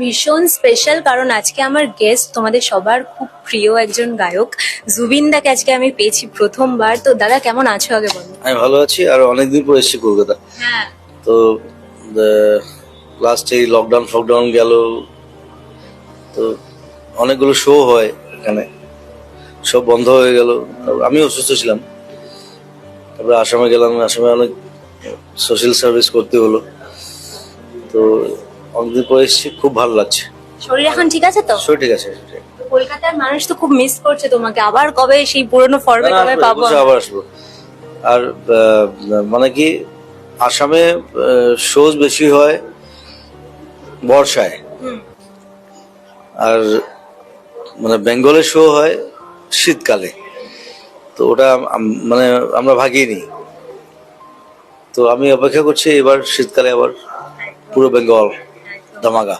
ভীষণ স্পেশাল, কারণ আজকে আমার গেস্ট তোমাদের সবার খুব প্রিয় একজন গায়ক জুবিন দাকে আজকে আমি পেয়েছি প্রথমবার। তো দাদা কেমন আছো আগে বলো। আমি ভালো আছি, আর অনেকদিন পর এসেছি কলকাতা। হ্যাঁ, তো লাস্ট এই লকডাউন ফকডাউন গেল, তো অনেকগুলো শো হয় এখানে, সব বন্ধ হয়ে গেল। আমি অসুস্থ ছিলাম, তারপরে আসামে গেলাম। আসামে অনেক সোশ্যাল সার্ভিস করতে হলো। তো অনেকদিন পর এসেছি, খুব ভালো লাগছে। শরীর এখন ঠিক আছে তো? সব ঠিক আছে। তো কলকাতার মানুষ তো খুব মিস করছে তোমাকে, আবার কবে সেই পুরনো ফর্মে কবে পাবো? আবার আসবো। আর মানে কি, আসামে শোজ বেশি হয় বর্ষায়, আর মানে বেঙ্গলের শো হয় শীতকালে। তো ওটা মানে আমরা ভাগিয়ে নিই। তো আমি অপেক্ষা করছি এবার শীতকালে আবার পুরো বেঙ্গল ধামাকা।